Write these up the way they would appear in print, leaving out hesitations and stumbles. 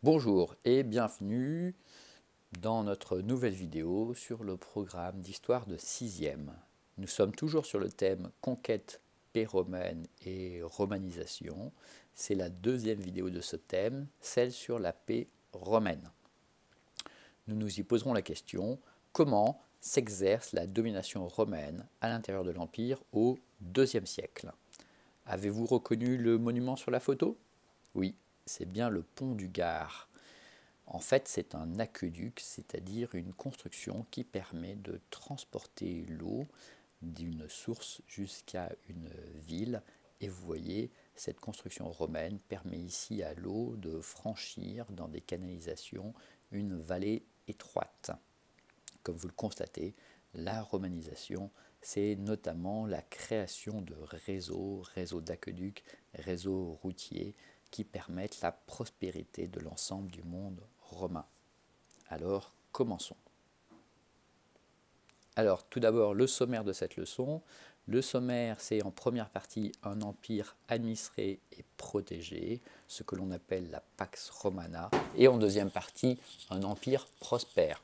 Bonjour et bienvenue dans notre nouvelle vidéo sur le programme d'histoire de 6e. Nous sommes toujours sur le thème conquête paix romaine et romanisation. C'est la deuxième vidéo de ce thème, celle sur la paix romaine. Nous nous y poserons la question, comment s'exerce la domination romaine à l'intérieur de l'Empire au IIe siècle? Avez-vous reconnu le monument sur la photo? Oui, c'est bien le pont du Gard. En fait, c'est un aqueduc, c'est-à-dire une construction qui permet de transporter l'eau d'une source jusqu'à une ville. Et vous voyez, cette construction romaine permet ici à l'eau de franchir dans des canalisations une vallée étroite. Comme vous le constatez, la romanisation, c'est notamment la création de réseaux d'aqueducs, réseaux routiers, qui permettent la prospérité de l'ensemble du monde romain. Alors, commençons. Alors, tout d'abord, le sommaire de cette leçon. Le sommaire, c'est en première partie un empire administré et protégé, ce que l'on appelle la Pax Romana, et en deuxième partie, un empire prospère.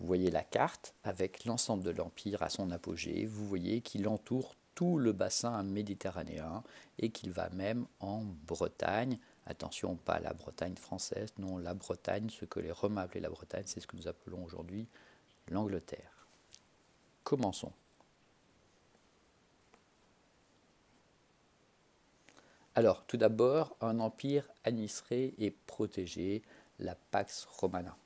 Vous voyez la carte avec l'ensemble de l'empire à son apogée. Vous voyez qu'il entoure tout le bassin méditerranéen et qu'il va même en Bretagne. Attention, pas la Bretagne française, non, la Bretagne, ce que les Romains appelaient la Bretagne, c'est ce que nous appelons aujourd'hui l'Angleterre. Commençons. Alors, tout d'abord, un empire administré et protégé, la Pax Romana.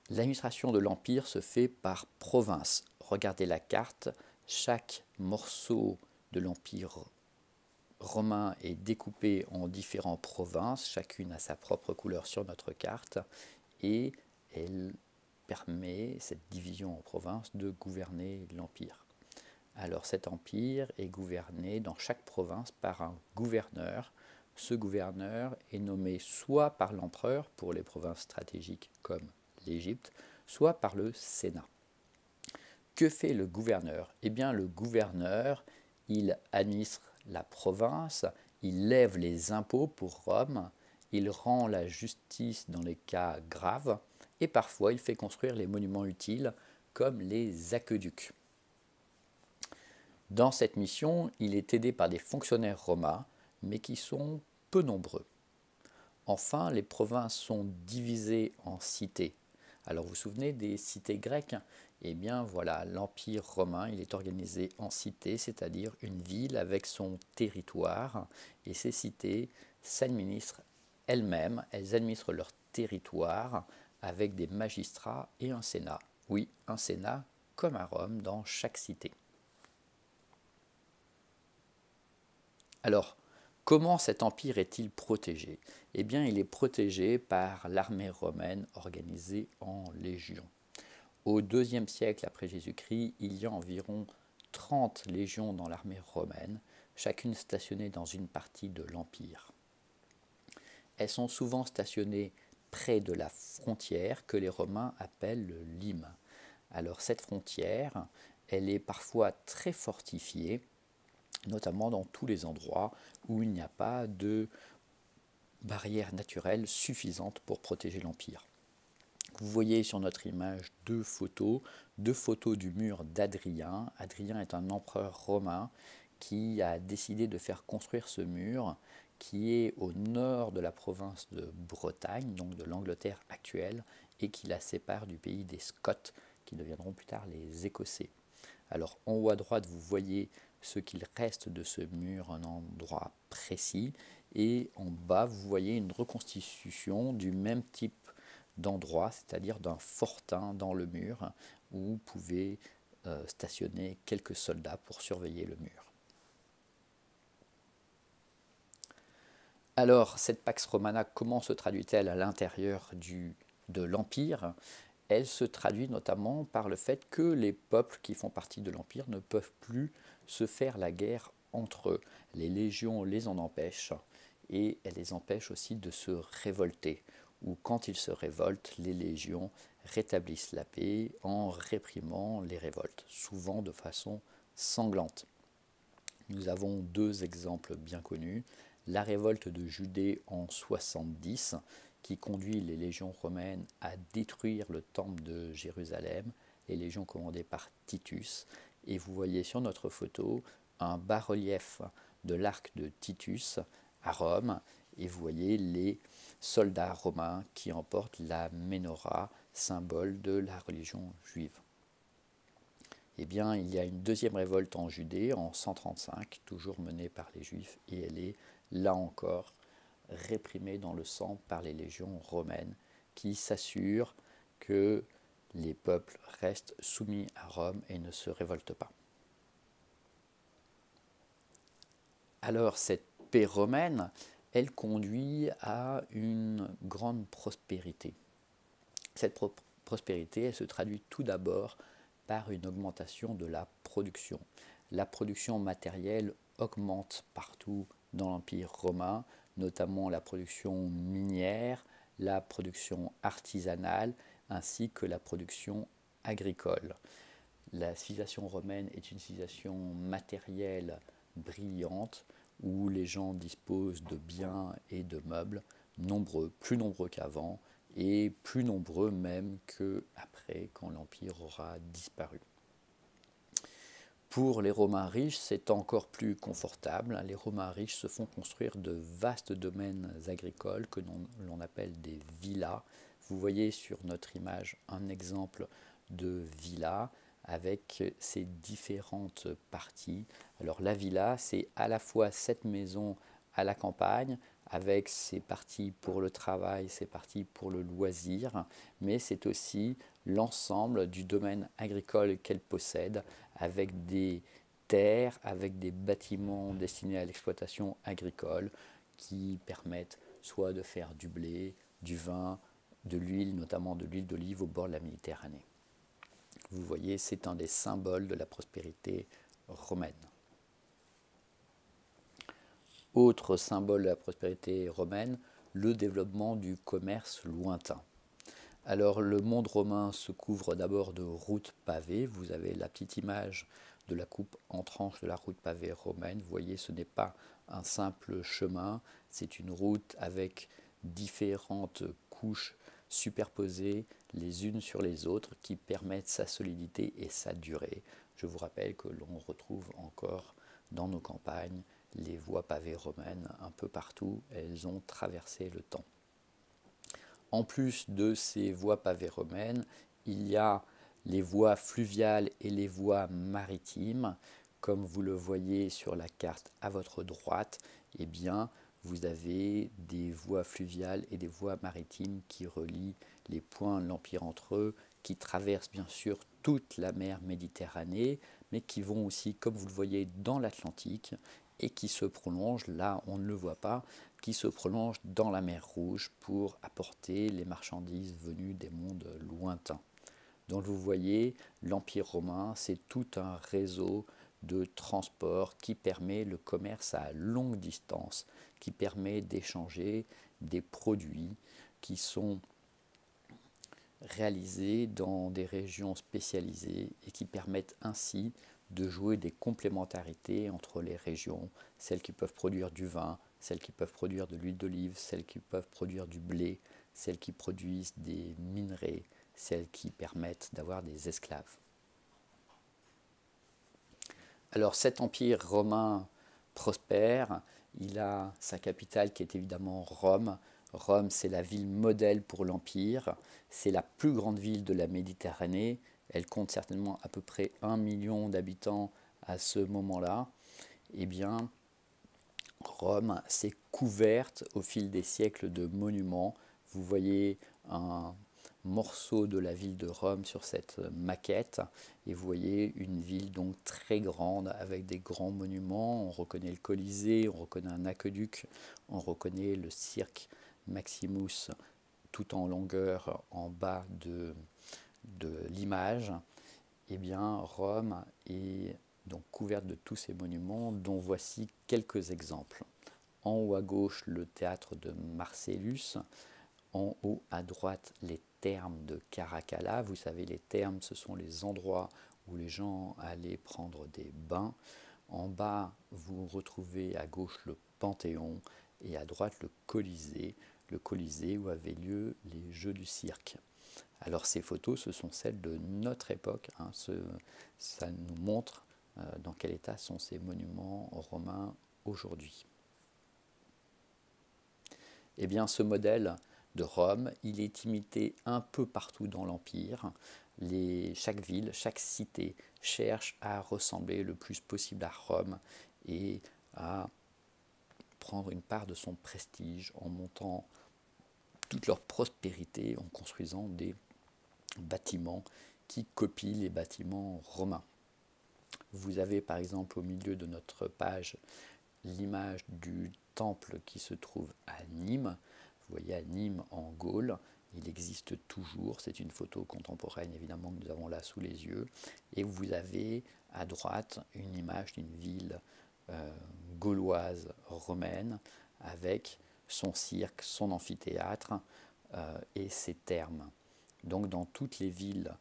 L'administration de l'empire se fait par province. Regardez la carte, chaque morceau de l'empire romain est découpé en différentes provinces, chacune a sa propre couleur sur notre carte, et elle permet, cette division en provinces, de gouverner l'empire. Alors cet empire est gouverné dans chaque province par un gouverneur. Ce gouverneur est nommé soit par l'empereur pour les provinces stratégiques comme l'Égypte, soit par le Sénat. Que fait le gouverneur? Eh bien, le gouverneur, il administre la province, il lève les impôts pour Rome, il rend la justice dans les cas graves, et parfois il fait construire les monuments utiles comme les aqueducs. Dans cette mission, il est aidé par des fonctionnaires romains, mais qui sont peu nombreux. Enfin, les provinces sont divisées en cités. Alors vous vous souvenez des cités grecques? Eh bien voilà, l'Empire romain, il est organisé en cités, c'est-à-dire une ville avec son territoire. Et ces cités s'administrent elles-mêmes, elles administrent leur territoire avec des magistrats et un sénat. Oui, un sénat comme à Rome dans chaque cité. Alors, comment cet empire est-il protégé? Eh bien, il est protégé par l'armée romaine organisée en légions. Au IIe siècle après Jésus-Christ, il y a environ 30 légions dans l'armée romaine, chacune stationnée dans une partie de l'empire. Elles sont souvent stationnées près de la frontière que les Romains appellent le lime. Alors cette frontière, elle est parfois très fortifiée, notamment dans tous les endroits où il n'y a pas de barrière naturelle suffisante pour protéger l'Empire. Vous voyez sur notre image deux photos du mur d'Adrien. Adrien est un empereur romain qui a décidé de faire construire ce mur qui est au nord de la province de Bretagne, donc de l'Angleterre actuelle, et qui la sépare du pays des Scots, qui deviendront plus tard les Écossais. Alors en haut à droite, vous voyez ce qu'il reste de ce mur, un endroit précis, et en bas, vous voyez une reconstitution du même type d'endroit, c'est-à-dire d'un fortin dans le mur, où vous pouvez stationner quelques soldats pour surveiller le mur. Alors, cette Pax Romana, comment se traduit-elle à l'intérieur de l'Empire? Elle se traduit notamment par le fait que les peuples qui font partie de l'Empire ne peuvent plus se faire la guerre entre eux. Les légions les en empêchent et elles les empêchent aussi de se révolter. Ou quand ils se révoltent, les légions rétablissent la paix en réprimant les révoltes, souvent de façon sanglante. Nous avons deux exemples bien connus, la révolte de Judée en 70, qui conduit les légions romaines à détruire le temple de Jérusalem, les légions commandées par Titus. Et vous voyez sur notre photo un bas-relief de l'arc de Titus à Rome, et vous voyez les soldats romains qui emportent la menorah, symbole de la religion juive. Eh bien, il y a une deuxième révolte en Judée en 135, toujours menée par les Juifs, et elle est, là encore, réprimée dans le sang par les légions romaines, qui s'assurent que les peuples restent soumis à Rome et ne se révoltent pas. Alors, cette paix romaine, elle conduit à une grande prospérité. Cette prospérité, elle se traduit tout d'abord par une augmentation de la production. La production matérielle augmente partout dans l'Empire romain, notamment la production minière, la production artisanale, ainsi que la production agricole. La civilisation romaine est une civilisation matérielle brillante, où les gens disposent de biens et de meubles nombreux, plus nombreux qu'avant, et plus nombreux même qu'après, quand l'Empire aura disparu. Pour les Romains riches, c'est encore plus confortable. Les Romains riches se font construire de vastes domaines agricoles que l'on appelle des villas. Vous voyez sur notre image un exemple de villa avec ses différentes parties. Alors la villa, c'est à la fois cette maison à la campagne, avec ses parties pour le travail, ses parties pour le loisir, mais c'est aussi l'ensemble du domaine agricole qu'elle possède, avec des terres, avec des bâtiments destinés à l'exploitation agricole, qui permettent soit de faire du blé, du vin, de l'huile, notamment de l'huile d'olive au bord de la Méditerranée. Vous voyez, c'est un des symboles de la prospérité romaine. Autre symbole de la prospérité romaine, le développement du commerce lointain. Alors le monde romain se couvre d'abord de routes pavées. Vous avez la petite image de la coupe en tranche de la route pavée romaine. Vous voyez, ce n'est pas un simple chemin, c'est une route avec différentes couches superposées les unes sur les autres qui permettent sa solidité et sa durée. Je vous rappelle que l'on retrouve encore dans nos campagnes les voies pavées romaines un peu partout. Elles ont traversé le temps. En plus de ces voies pavées romaines, il y a les voies fluviales et les voies maritimes. Comme vous le voyez sur la carte à votre droite, eh bien, vous avez des voies fluviales et des voies maritimes qui relient les points de l'Empire entre eux, qui traversent bien sûr toute la mer Méditerranée, mais qui vont aussi, comme vous le voyez, dans l'Atlantique et qui se prolongent, là on ne le voit pas, qui se prolongent dans la mer Rouge pour apporter les marchandises venues des mondes lointains. Donc vous voyez, l'Empire romain, c'est tout un réseau de transport qui permet le commerce à longue distance, qui permet d'échanger des produits qui sont réalisés dans des régions spécialisées et qui permettent ainsi de jouer des complémentarités entre les régions, celles qui peuvent produire du vin, celles qui peuvent produire de l'huile d'olive, celles qui peuvent produire du blé, celles qui produisent des minerais, celles qui permettent d'avoir des esclaves. Alors cet empire romain prospère, il a sa capitale qui est évidemment Rome. Rome, c'est la ville modèle pour l'empire, c'est la plus grande ville de la Méditerranée, elle compte certainement à peu près 1 million d'habitants à ce moment-là. Eh bien, Rome s'est couverte au fil des siècles de monuments. Vous voyez un morceau de la ville de Rome sur cette maquette et vous voyez une ville donc très grande avec des grands monuments. On reconnaît le Colisée, on reconnaît un aqueduc, on reconnaît le Cirque Maximus tout en longueur en bas de l'image. Eh bien, Rome est donc couverte de tous ces monuments, dont voici quelques exemples. En haut à gauche, le théâtre de Marcellus. En haut à droite, les thermes de Caracalla. Vous savez, les thermes, ce sont les endroits où les gens allaient prendre des bains. En bas, vous retrouvez à gauche le Panthéon, et à droite le Colisée où avaient lieu les Jeux du cirque. Alors ces photos, ce sont celles de notre époque, hein, ça nous montre dans quel état sont ces monuments romains aujourd'hui. Eh bien ce modèle de Rome, il est imité un peu partout dans l'Empire. Chaque ville, chaque cité cherche à ressembler le plus possible à Rome et à prendre une part de son prestige en montant toute leur prospérité, en construisant des bâtiments qui copient les bâtiments romains. Vous avez par exemple au milieu de notre page l'image du temple qui se trouve à Nîmes. Vous voyez à Nîmes en Gaule, il existe toujours, c'est une photo contemporaine évidemment que nous avons là sous les yeux. Et vous avez à droite une image d'une ville gauloise romaine avec son cirque, son amphithéâtre et ses thermes. Donc dans toutes les villes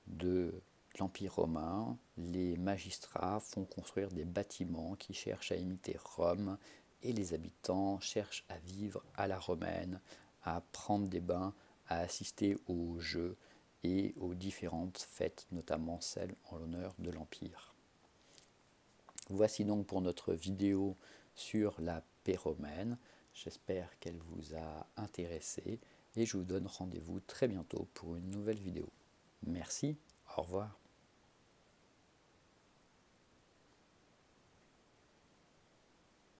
de l'Empire romain, les magistrats font construire des bâtiments qui cherchent à imiter Rome et les habitants cherchent à vivre à la romaine, à prendre des bains, à assister aux jeux et aux différentes fêtes, notamment celles en l'honneur de l'Empire. Voici donc pour notre vidéo sur la paix romaine. J'espère qu'elle vous a intéressé et je vous donne rendez-vous très bientôt pour une nouvelle vidéo. Merci, au revoir.